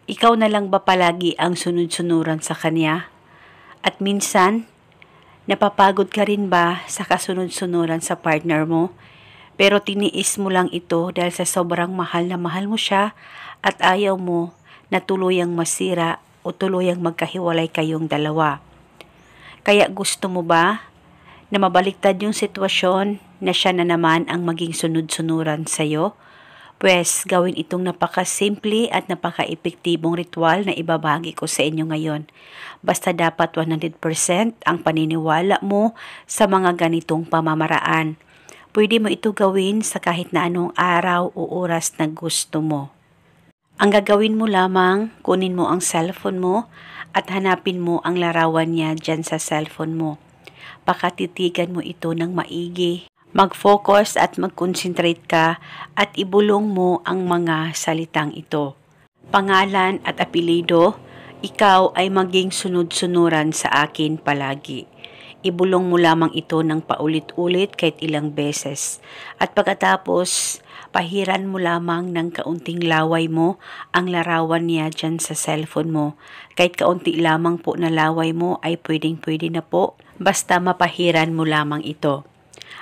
Ikaw na lang ba palagi ang sunod-sunuran sa kanya? At minsan, napapagod ka rin ba sa kasunod-sunuran sa partner mo? Pero tiniis mo lang ito dahil sa sobrang mahal na mahal mo siya at ayaw mo na tuluyang masira o tuluyang magkahiwalay kayong dalawa. Kaya gusto mo ba na mabaliktad yung sitwasyon na siya na naman ang maging sunod-sunuran sa'yo? Pwes, gawin itong napakasimple at napaka-epektibong ritual na ibabahagi ko sa inyo ngayon. Basta dapat 100% ang paniniwala mo sa mga ganitong pamamaraan. Pwede mo ito gawin sa kahit na anong araw o oras na gusto mo. Ang gagawin mo lamang, kunin mo ang cellphone mo at hanapin mo ang larawan niya dyan sa cellphone mo. Pakatitigan mo ito ng maigi. Mag-focus at mag-concentrate ka at ibulong mo ang mga salitang ito. Pangalan at apelido, ikaw ay maging sunod-sunuran sa akin palagi. Ibulong mo lamang ito ng paulit-ulit kahit ilang beses. At pagkatapos, pahiran mo lamang ng kaunting laway mo ang larawan niya dyan sa cellphone mo. Kahit kaunti lamang po na laway mo ay pwedeng-pwede na po, basta mapahiran mo lamang ito.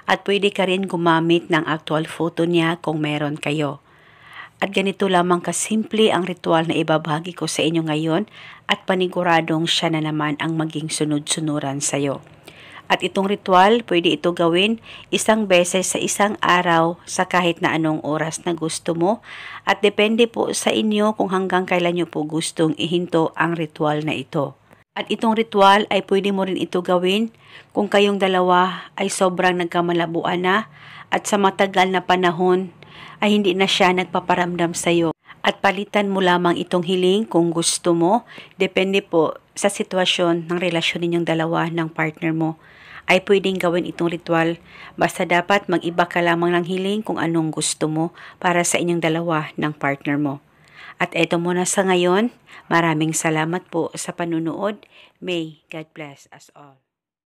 At pwede ka rin gumamit ng actual photo niya kung meron kayo. At ganito lamang kasimple ang ritual na ibabahagi ko sa inyo ngayon at paniguradong siya na naman ang maging sunod-sunuran sa'yo. At itong ritual, pwede ito gawin isang beses sa isang araw sa kahit na anong oras na gusto mo at depende po sa inyo kung hanggang kailan nyo po gustong ihinto ang ritual na ito. At itong ritual ay pwede mo rin ito gawin kung kayong dalawa ay sobrang nagkamalabuan na at sa matagal na panahon ay hindi na siya nagpaparamdam sa iyo. At palitan mo lamang itong hiling kung gusto mo, depende po sa sitwasyon ng relasyon ninyong dalawa ng partner mo. Ay pwedeng gawin itong ritual, basta dapat mag-iba ka lamang ng hiling kung anong gusto mo para sa inyong dalawa ng partner mo. At eto muna sa ngayon, maraming salamat po sa panunood. May God bless us all.